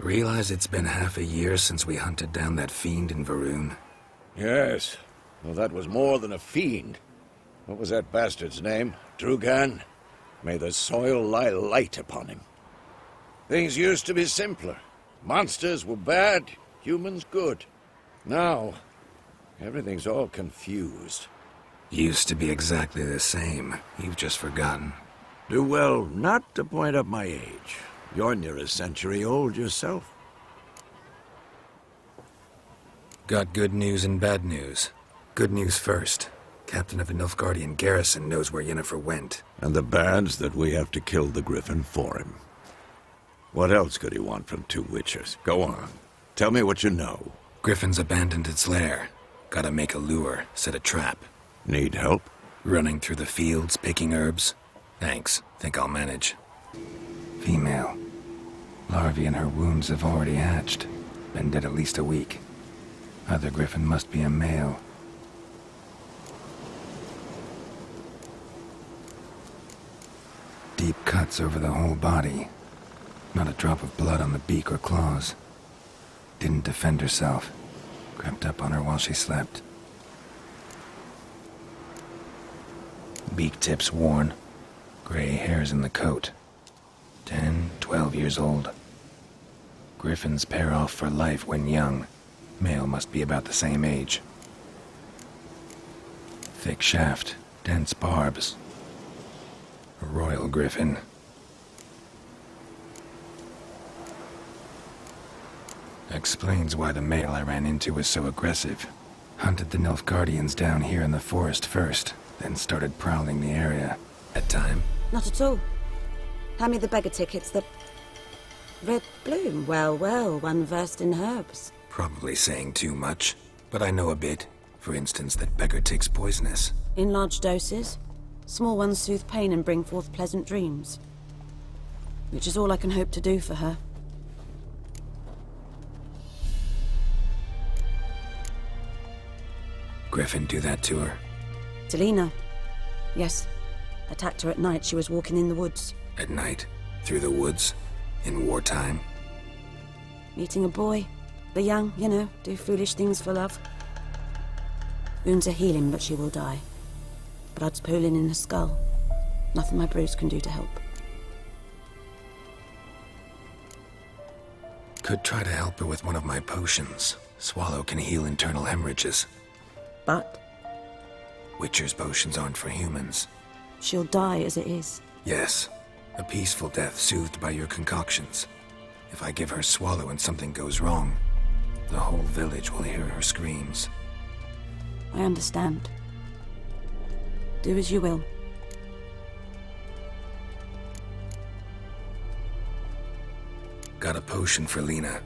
Realize it's been half a year since we hunted down that fiend in Varun? Yes. Well, that was more than a fiend. What was that bastard's name? Drugan? May the soil lie light upon him. Things used to be simpler. Monsters were bad, humans good. Now, everything's all confused. Used to be exactly the same. You've just forgotten. Do well not to point up my age. You're near a century old yourself. Got good news and bad news. Good news first. Captain of the Nilfgaardian garrison knows where Yennefer went. And the bad's that we have to kill the Griffin for him. What else could he want from two witchers? Go on. Tell me what you know. Griffin's abandoned its lair. Gotta make a lure, set a trap. Need help? Running through the fields, picking herbs. Thanks. Think I'll manage. Female. Larvae in her wounds have already hatched. Been dead at least a week. Other Griffin must be a male. Deep cuts over the whole body. Not a drop of blood on the beak or claws. Didn't defend herself. Crept up on her while she slept. Beak tips worn. Gray hairs in the coat. 10, 12 years old. Griffins pair off for life when young. Male must be about the same age. Thick shaft, dense barbs. A royal griffin. Explains why the male I ran into was so aggressive. Hunted the Nilfgaardians down here in the forest first, then started prowling the area. At time? Not at all. Hand me the beggar tickets, the... Red bloom. Well, well, one versed in herbs. Probably saying too much, but I know a bit. For instance, that beggar tick's poisonous. In large doses. Small ones soothe pain and bring forth pleasant dreams. Which is all I can hope to do for her. Griffin do that to her? Delina. Yes. Attacked her at night. She was walking in the woods. At night? Through the woods? In wartime? Meeting a boy. The young, you know, do foolish things for love. Wounds are healing, but she will die. Blood's pooling in her skull. Nothing my bruise can do to help. Could try to help her with one of my potions. Swallow can heal internal hemorrhages. But? Witcher's potions aren't for humans. She'll die as it is. Yes. A peaceful death soothed by your concoctions. If I give her Swallow and something goes wrong, the whole village will hear her screams. I understand. Do as you will. Got a potion for Lena.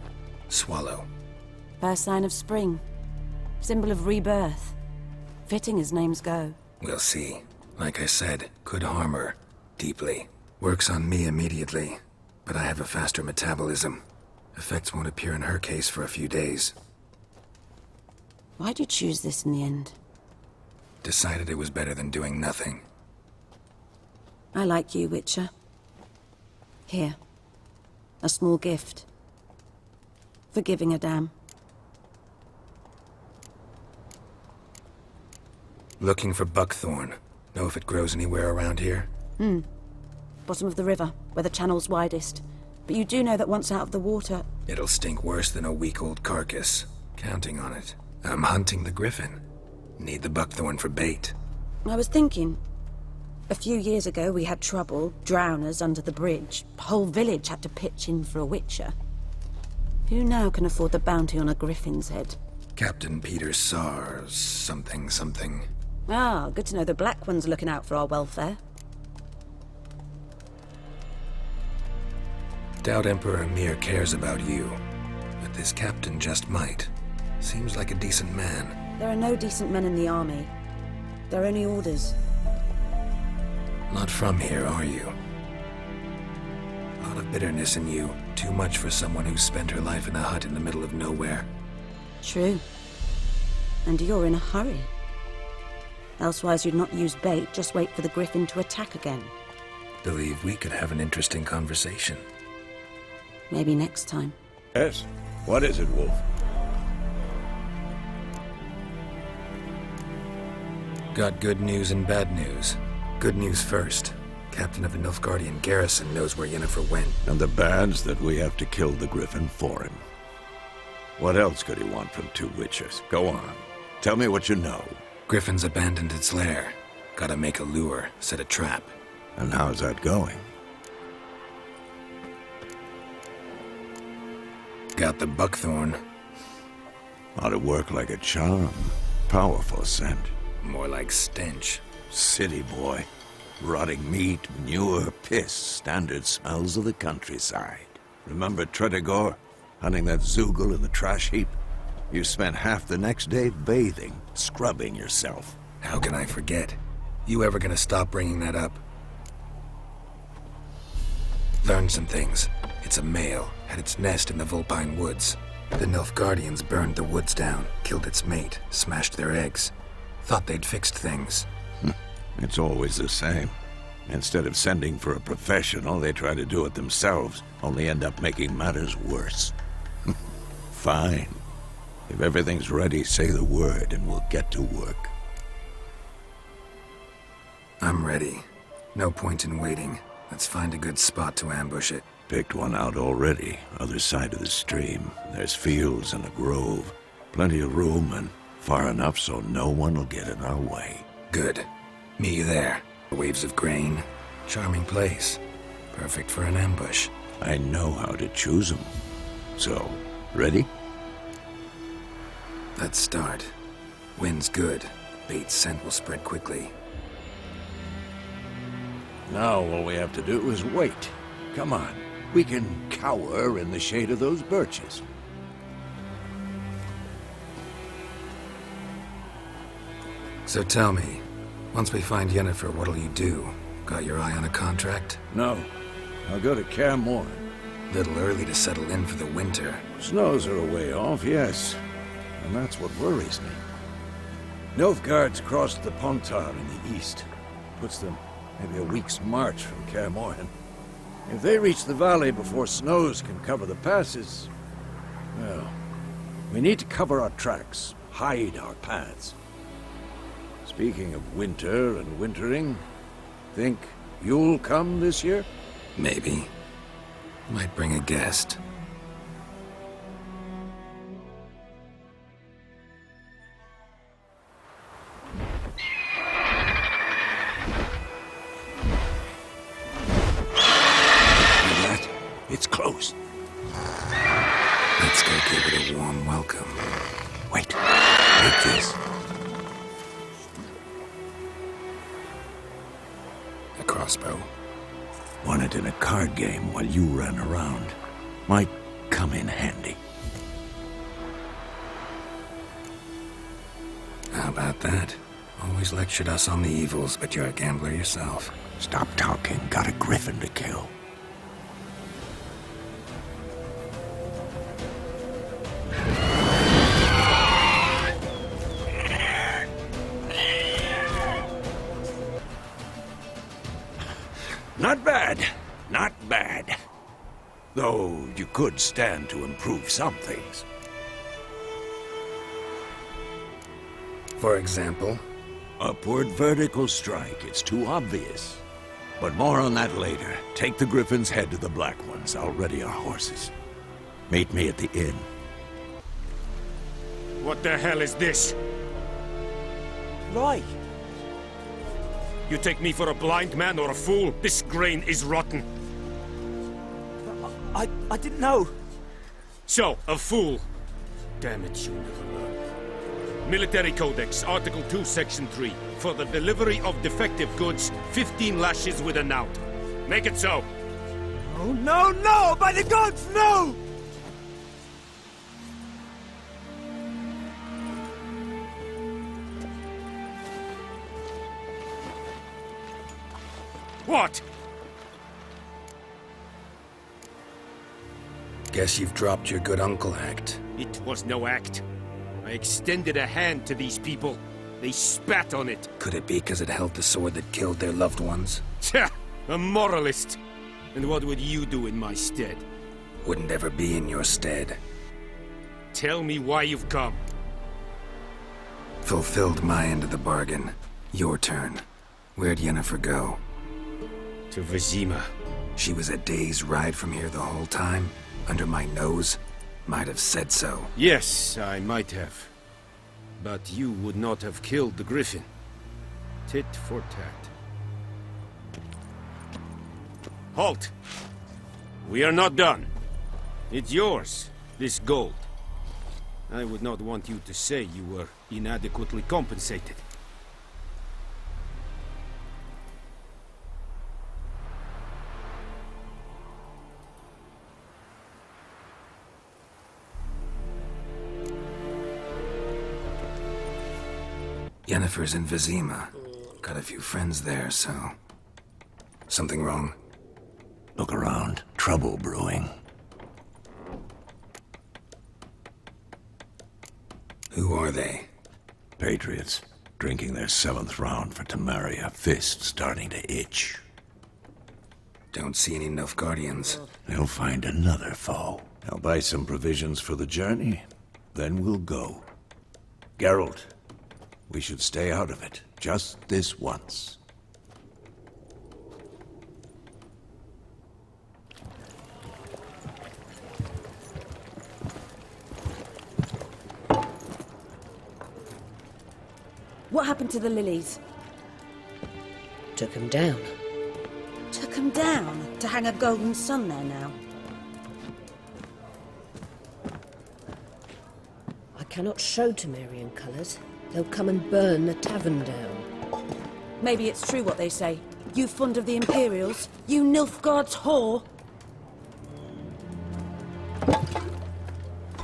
Swallow. First sign of spring. Symbol of rebirth. Fitting as names go. We'll see. Like I said, could harm her. Deeply. Works on me immediately. But I have a faster metabolism. Effects won't appear in her case for a few days. Why'd you choose this in the end? Decided it was better than doing nothing. I like you, Witcher. Here. A small gift. For giving a damn. Looking for buckthorn. Know if it grows anywhere around here? Bottom of the river, where the channel's widest. But you do know that once out of the water... It'll stink worse than a week-old carcass. Counting on it. I'm hunting the Griffin. Need the buckthorn for bait. I was thinking... A few years ago we had trouble, drowners under the bridge. Whole village had to pitch in for a witcher. Who now can afford the bounty on a griffin's head? Captain Peter Saar something. Ah, good to know the Black One's looking out for our welfare. Doubt Emperor Emhyr cares about you. But this captain just might. Seems like a decent man. There are no decent men in the army. They're only orders. Not from here, are you? A lot of bitterness in you. Too much for someone who's spent her life in a hut in the middle of nowhere. True. And you're in a hurry. Elsewise you'd not use bait, just wait for the Griffin to attack again. Believe we could have an interesting conversation. Maybe next time. Yes? What is it, Wolf? Got good news and bad news. Good news first. Captain of the Nilfgaardian garrison knows where Yennefer went. And the bad's that we have to kill the Griffin for him. What else could he want from two witches? Go on. Tell me what you know. Griffin's abandoned its lair. Gotta make a lure, set a trap. And how's that going? Got the buckthorn. Ought to work like a charm. Powerful scent. More like stench. City boy. Rotting meat, manure, piss. Standard smells of the countryside. Remember Tretogor? Hunting that Zoogle in the trash heap? You spent half the next day bathing, scrubbing yourself. How can I forget? You ever gonna stop bringing that up? Learned some things. It's a male, had its nest in the Vulpine Woods. The Nilfgaardians burned the woods down, killed its mate, smashed their eggs. Thought they'd fixed things. It's always the same. Instead of sending for a professional, they try to do it themselves, only end up making matters worse. Fine. If everything's ready, say the word and we'll get to work. I'm ready. No point in waiting. Let's find a good spot to ambush it. Picked one out already, other side of the stream. There's fields and a grove. Plenty of room and far enough so no one will get in our way. Good. Meet you there. Waves of grain. Charming place. Perfect for an ambush. I know how to choose them. So, ready? Let's start. Wind's good. Bait's scent will spread quickly. Now all we have to do is wait. Come on. We can cower in the shade of those birches. So tell me, once we find Yennefer, what'll you do? Got your eye on a contract? No. I'll go to Kaer Morhen. Little early to settle in for the winter. Snows are a way off, yes. And that's what worries me. Nilfgaard's crossed the Pontar in the east. Puts them maybe a week's march from Kaer Morhen. If they reach the valley before snows can cover the passes, well, we need to cover our tracks, hide our paths. Speaking of winter and wintering, think you'll come this year? Maybe. Might bring a guest. It's close. Let's go give it a warm welcome. Wait. Take this. A crossbow. Won it in a card game while you ran around. Might come in handy. How about that? Always lectured us on the evils, but you're a gambler yourself. Stop talking. Got a Griffin to kill. Not bad. Not bad. Though you could stand to improve some things. For example? Upward vertical strike. It's too obvious. But more on that later. Take the Griffin's head to the Black Ones. I'll ready our horses. Meet me at the inn. What the hell is this? Lie. You take me for a blind man or a fool? This grain is rotten. I didn't know. So, a fool. Damn it, you never learn. Military Codex, Article 2, Section 3. For the delivery of defective goods, 15 lashes with a knout. Make it so. Oh, no, no! By the gods, no! What? Guess you've dropped your good uncle act. It was no act. I extended a hand to these people. They spat on it. Could it be because it held the sword that killed their loved ones? Tja! A moralist! And what would you do in my stead? wouldn't ever be in your stead. Tell me why you've come. Fulfilled my end of the bargain. Your turn. Where'd Yennefer go? To Vizima. She was a day's ride from here the whole time? Under my nose? Might have said so. Yes, I might have. But you would not have killed the Griffin. Tit for tat. Halt! We are not done. It's yours, this gold. I would not want you to say you were inadequately compensated. Yennefer's in Vizima. Got a few friends there, so... Something wrong? Look around. Trouble brewing. Who are they? Patriots. Drinking their 7th round for Temeria. Fist starting to itch. Don't see any Nilfgaardians. They'll find another foe. I'll buy some provisions for the journey. Then we'll go. Geralt, we should stay out of it. Just this once. What happened to the lilies? Took him down. Took them down to hang a golden sun there now. I cannot show Temerian colours. They'll come and burn the tavern down. Maybe it's true what they say. You fond of the Imperials? You Nilfgaard's whore?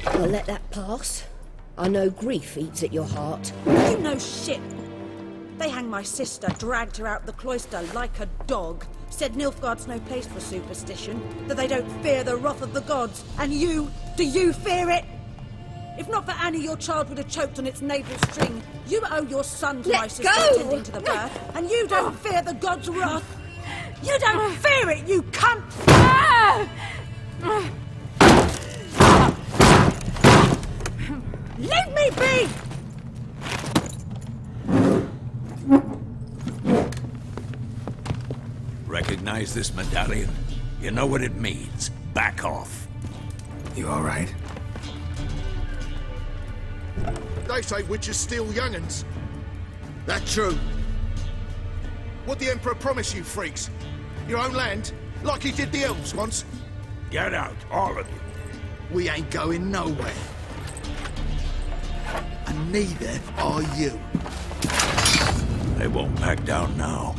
I'll let that pass. I know grief eats at your heart. You know shit. They hanged my sister, dragged her out the cloister like a dog. Said Nilfgaard's no place for superstition, that they don't fear the wrath of the gods. And you, do you fear it? If not for Annie, your child would have choked on its navel string. You owe your son to my sister attending to the birth, and you don't fear the gods' wrath. You don't fear it, you cunt! Leave me be! Recognize this medallion? You know what it means. Back off. You all right? They say witches steal young'uns. That true? What the Emperor promise you, freaks? Your own land? Like he did the elves once? Get out, all of you. We ain't going nowhere. And neither are you. They won't back down now.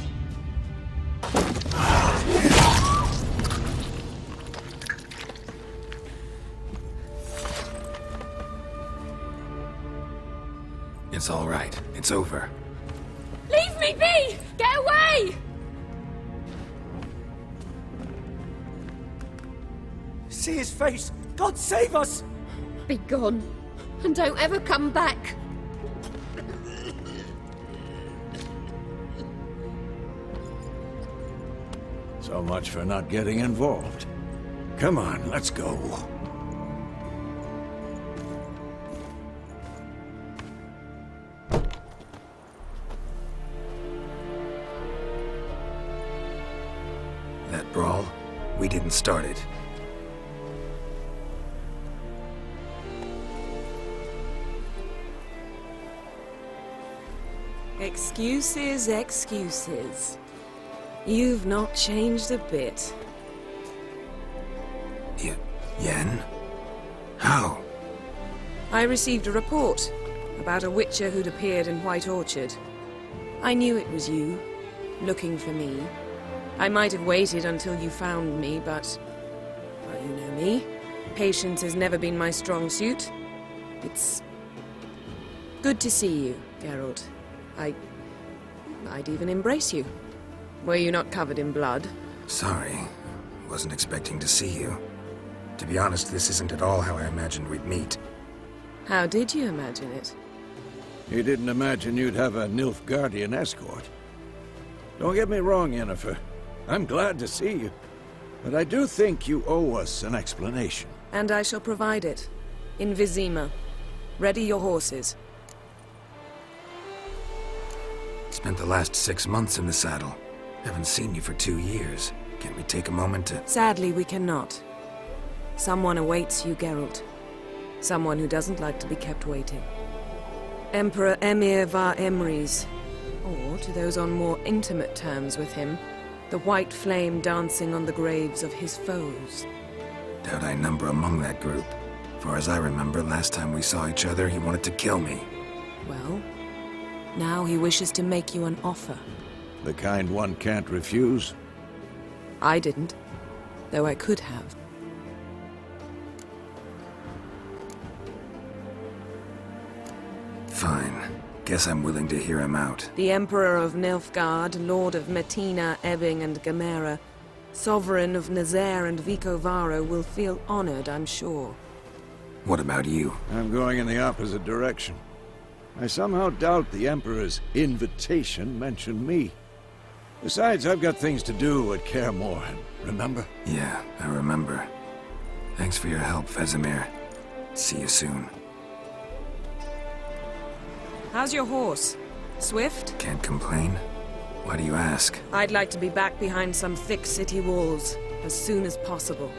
It's all right. It's over. Leave me be! Get away! See his face! God save us! Be gone, and don't ever come back. So much for not getting involved. Come on, let's go. That brawl, we didn't start it. Excuses, excuses. You've not changed a bit. Yen? How? I received a report about a witcher who'd appeared in White Orchard. I knew it was you, looking for me. I might have waited until you found me, but... well, you know me. Patience has never been my strong suit. It's... good to see you, Geralt. I'd even embrace you. Were you not covered in blood? Sorry. Wasn't expecting to see you. To be honest, this isn't at all how I imagined we'd meet. How did you imagine it? You didn't imagine you'd have a Nilfgaardian escort. Don't get me wrong, Yennefer. I'm glad to see you. But I do think you owe us an explanation. And I shall provide it. In Vizima. Ready your horses. Spent the last 6 months in the saddle. Haven't seen you for 2 years. Can't we take a moment to... Sadly, we cannot. Someone awaits you, Geralt. Someone who doesn't like to be kept waiting. Emperor Emhyr var Emeris. Or, to those on more intimate terms with him, the white flame dancing on the graves of his foes. Doubt I number among that group. Far as I remember, last time we saw each other, he wanted to kill me. Well, now he wishes to make you an offer. The kind one can't refuse. I didn't, though I could have. Fine. Guess I'm willing to hear him out. The Emperor of Nilfgaard, Lord of Metina, Ebbing and Gemera, Sovereign of Nazaire and Vicovaro will feel honored, I'm sure. What about you? I'm going in the opposite direction. I somehow doubt the Emperor's invitation mentioned me. Besides, I've got things to do at Kaer Morhen, remember? Yeah, I remember. Thanks for your help, Vesemir. See you soon. How's your horse? Swift? Can't complain. Why do you ask? I'd like to be back behind some thick city walls as soon as possible.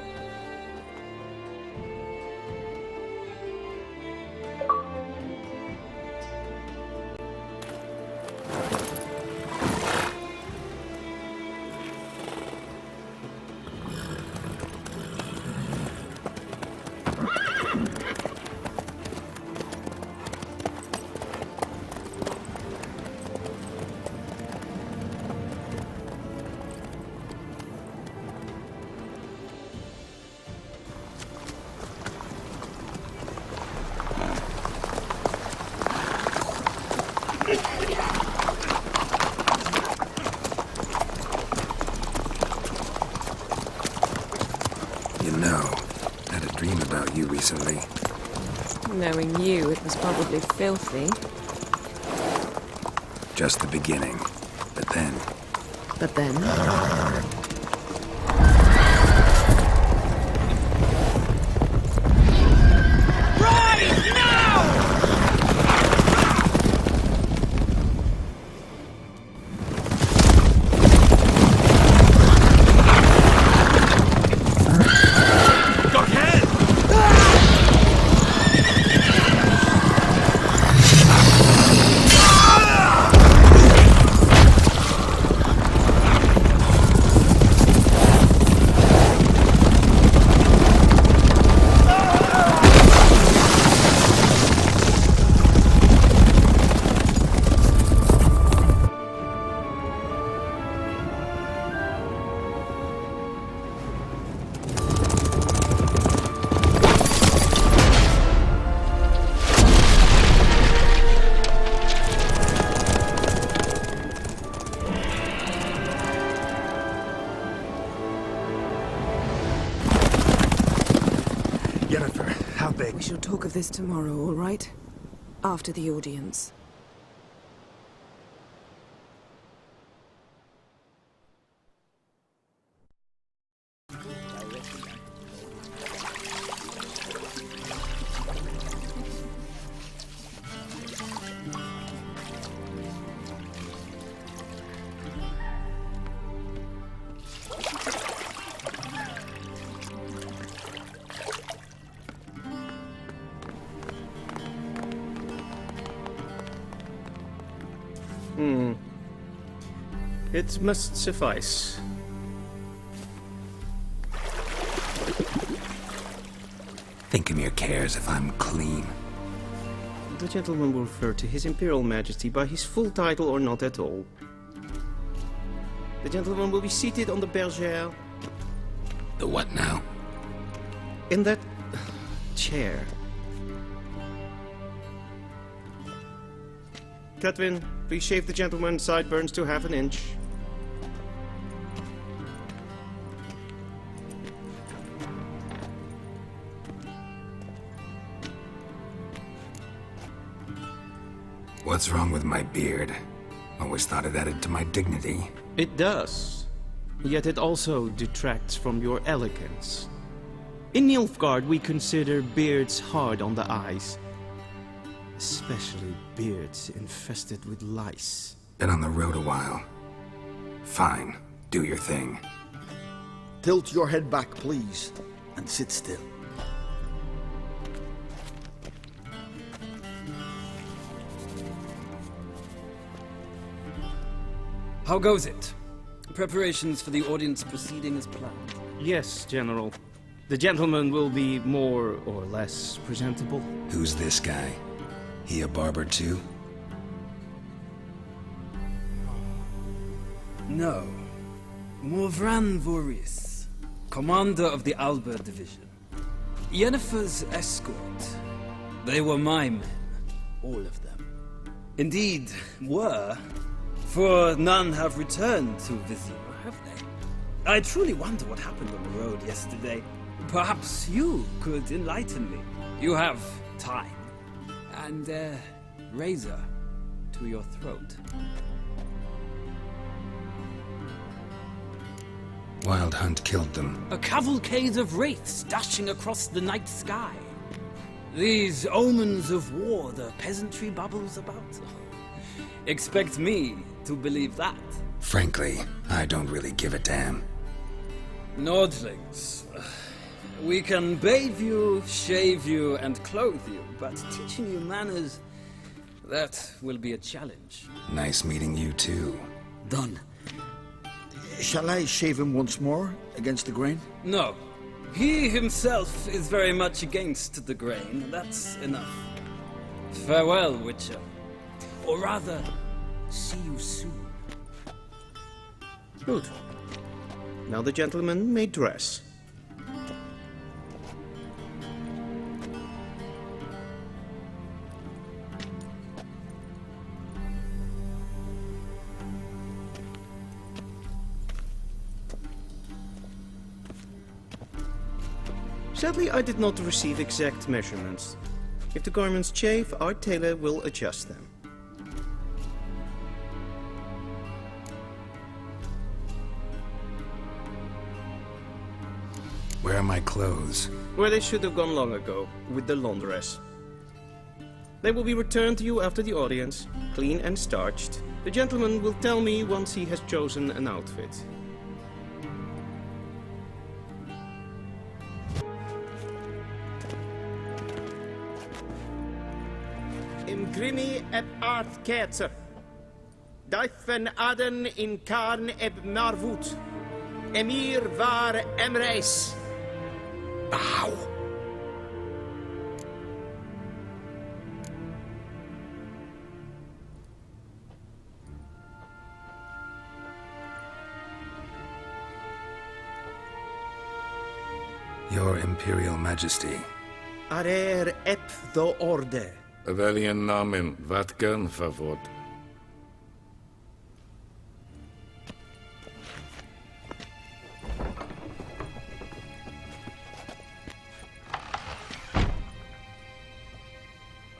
Recently. Knowing you, it was probably filthy. Just the beginning. But then... But then? Rise now! Yennefer, how big? We shall talk of this tomorrow, all right? After the audience. It must suffice. Think Emhyr cares if I'm clean. The gentleman will refer to His Imperial Majesty by his full title or not at all. The gentleman will be seated on the bergère. The what now? In that chair. Catwin, please shave the gentleman's sideburns to half an inch. What's wrong with my beard? Always thought it added to my dignity. It does. yet it also detracts from your elegance. In Nilfgaard, we consider beards hard on the eyes. Especially beards infested with lice. Been on the road a while. Fine, do your thing. Tilt your head back, please, and sit still. How goes it? Preparations for the audience proceeding as planned? Yes, General. The gentleman will be more or less presentable. Who's this guy? He a barber too? No. Morvran Voris, commander of the Alba division. Yennefer's escort. They were my men, all of them. Indeed, were, for none have returned to Vizima, have they? I truly wonder what happened on the road yesterday. Perhaps you could enlighten me. You have time. And a razor to your throat. Wild hunt killed them. A cavalcade of wraiths dashing across the night sky. These omens of war the peasantry bubbles about. Expect me to believe that. Frankly, I don't really give a damn. Nordlings. We can bathe you, shave you, and clothe you, but teaching you manners, that will be a challenge. Nice meeting you too. Done. Shall I shave him once more, against the grain? No. He himself is very much against the grain. That's enough. Farewell, Witcher. Or rather, see you soon. Good. Now the gentleman may dress. Sadly, I did not receive exact measurements. If the garments chafe, our tailor will adjust them. Where are my clothes? Where they should have gone long ago, with the laundress. They will be returned to you after the audience, clean and starched. The gentleman will tell me once he has chosen an outfit. Grimi eb art ketzer. Daifen aden in karn eb marvoet. Emhyr var Emeris. Ow! Your Imperial Majesty. Arer ep the orde. Welchen Namen? Wat gern verwort?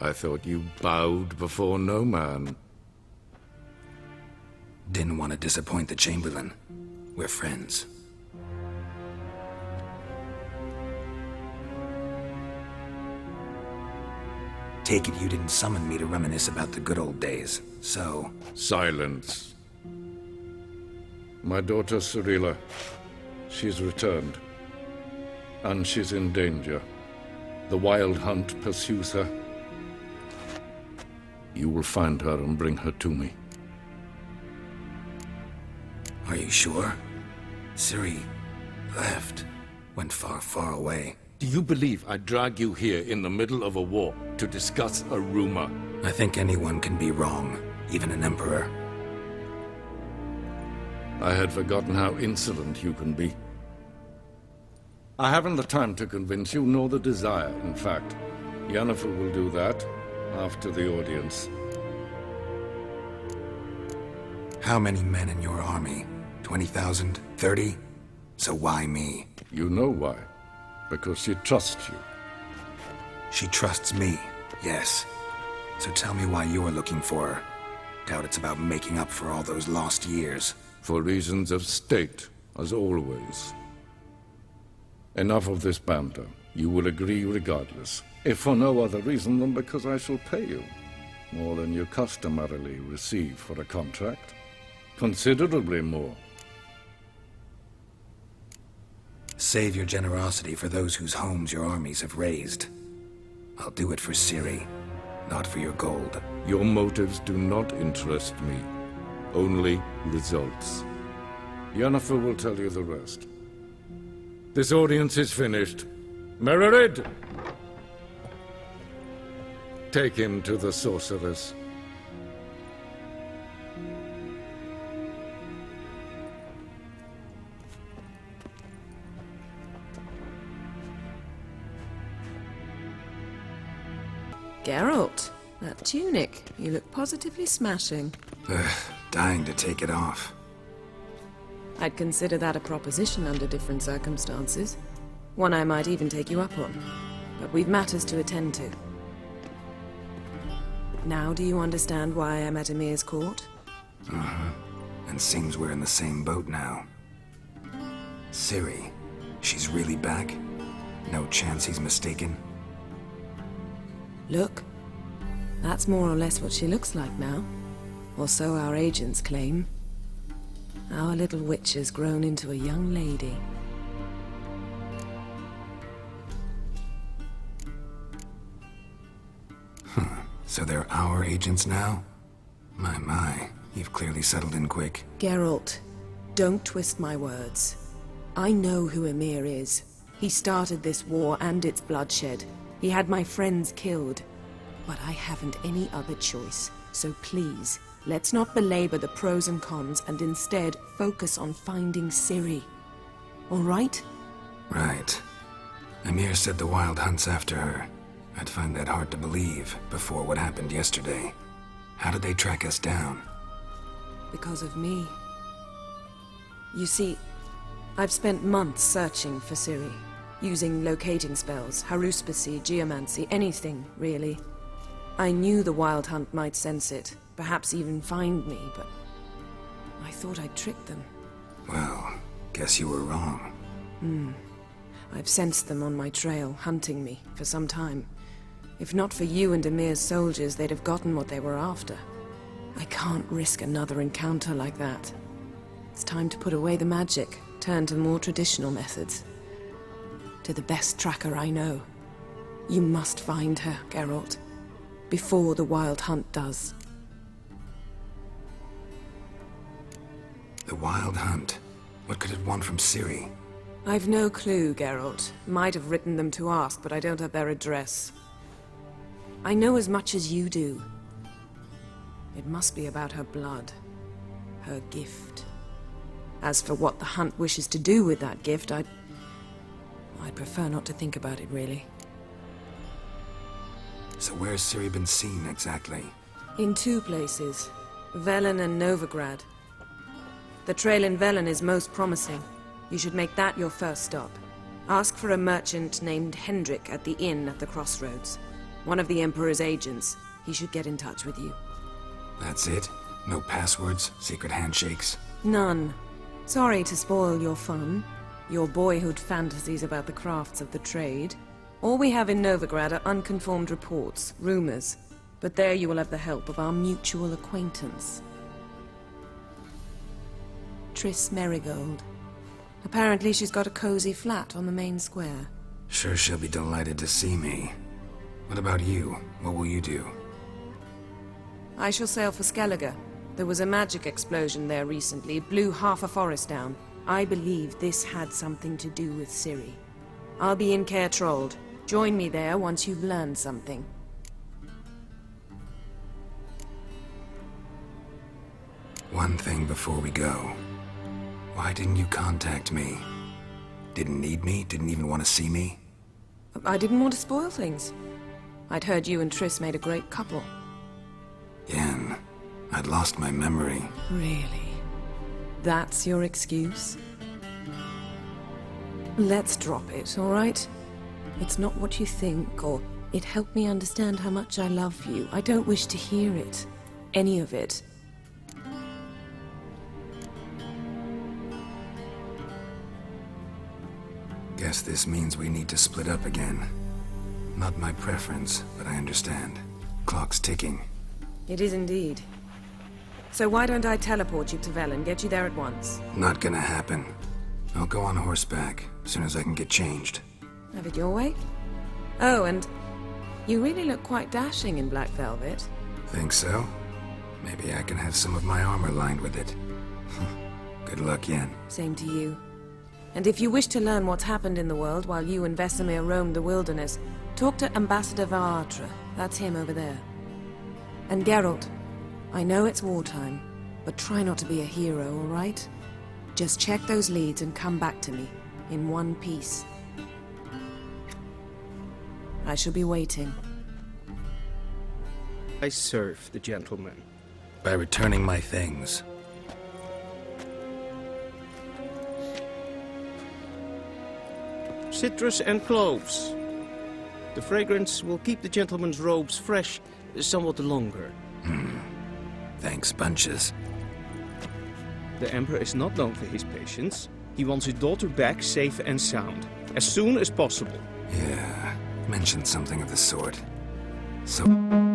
I thought you bowed before no man. Didn't want to disappoint the Chamberlain. We're friends. Take it you didn't summon me to reminisce about the good old days, so... Silence. My daughter Cirilla, she's returned. And she's in danger. The Wild Hunt pursues her. You will find her and bring her to me. Are you sure? Ciri left. Went far, far away. Do you believe I'd drag you here in the middle of a war to discuss a rumor? I think anyone can be wrong, even an emperor. I had forgotten how insolent you can be. I haven't the time to convince you, nor the desire, in fact. Yennefer will do that after the audience. How many men in your army? 20,000? 30? So why me? You know why. Because she trusts you. She trusts me, yes. So tell me why you're looking for her. Doubt it's about making up for all those lost years. For reasons of state, as always. Enough of this banter. You will agree regardless, if for no other reason than because I shall pay you more than you customarily receive for a contract. Considerably more. Save your generosity for those whose homes your armies have razed. I'll do it for Ciri, not for your gold. Your motives do not interest me. Only results. Yennefer will tell you the rest. This audience is finished. Mererid! Take him to the sorceress. Geralt, that tunic. You look positively smashing. Dying to take it off. I'd consider that a proposition under different circumstances. One I might even take you up on. But we've matters to attend to. Now do you understand why I'm at Emhyr's court? Uh-huh. And seems we're in the same boat now. Ciri, she's really back? No chance he's mistaken? Look. That's more or less what she looks like now. Or so our agents claim. Our little witch has grown into a young lady. So they're our agents now? My, you've clearly settled in quick. Geralt, don't twist my words. I know who Emhyr is. He started this war and its bloodshed. He had my friends killed. But I haven't any other choice. So please, let's not belabor the pros and cons and instead focus on finding Ciri. All right? Right. Emhyr said the Wild hunt's after her. I'd find that hard to believe before what happened yesterday. How did they track us down? Because of me. You see, I've spent months searching for Ciri, using locating spells, haruspicy, geomancy, anything, really. I knew the Wild Hunt might sense it, perhaps even find me, but I thought I'd tricked them. Well, guess you were wrong. I've sensed them on my trail, hunting me, for some time. If not for you and Emhyr's soldiers, they'd have gotten what they were after. I can't risk another encounter like that. It's time to put away the magic, turn to more traditional methods. To the best tracker I know. You must find her, Geralt. Before the Wild Hunt does. The Wild Hunt? What could it want from Ciri? I've no clue, Geralt. Might have written them to ask, but I don't have their address. I know as much as you do. It must be about her blood. Her gift. As for what the Hunt wishes to do with that gift, I'd prefer not to think about it, really. So where's Ciri been seen, exactly? In two places. Velen and Novigrad. The trail in Velen is most promising. You should make that your first stop. Ask for a merchant named Hendrik at the inn at the crossroads. One of the Emperor's agents. He should get in touch with you. That's it? No passwords, secret handshakes? None. Sorry to spoil your fun. Your boyhood fantasies about the crafts of the trade. All we have in Novigrad are unconfirmed reports, rumors. But there you will have the help of our mutual acquaintance. Triss Merigold. Apparently she's got a cozy flat on the main square. Sure she'll be delighted to see me. What about you? What will you do? I shall sail for Skellige. There was a magic explosion there recently, blew half a forest down. I believe this had something to do with Ciri. I'll be in Kaer Trolde. Join me there once you've learned something. One thing before we go. Why didn't you contact me? Didn't need me? Didn't even want to see me? I didn't want to spoil things. I'd heard you and Triss made a great couple. Yen, I'd lost my memory. Really? That's your excuse? Let's drop it, all right? It's not what you think, or it helped me understand how much I love you. I don't wish to hear it. Any of it. Guess this means we need to split up again. Not my preference, but I understand. Clock's ticking. It is indeed. So why don't I teleport you to Vel and get you there at once? Not gonna happen. I'll go on horseback, as soon as I can get changed. Have it your way? Oh, and you really look quite dashing in black velvet. Think so? Maybe I can have some of my armor lined with it. Good luck, Yen. Same to you. And if you wish to learn what's happened in the world while you and Vesemir roamed the wilderness, talk to Ambassador Varatra. That's him over there. And Geralt, I know it's wartime, but try not to be a hero, all right? Just check those leads and come back to me, in one piece. I shall be waiting. I serve the gentleman. By returning my things. Citrus and cloves. The fragrance will keep the gentleman's robes fresh somewhat longer. Thanks, bunches. The Emperor is not known for his patience. He wants his daughter back safe and sound, as soon as possible. Yeah, mentioned something of the sort. So...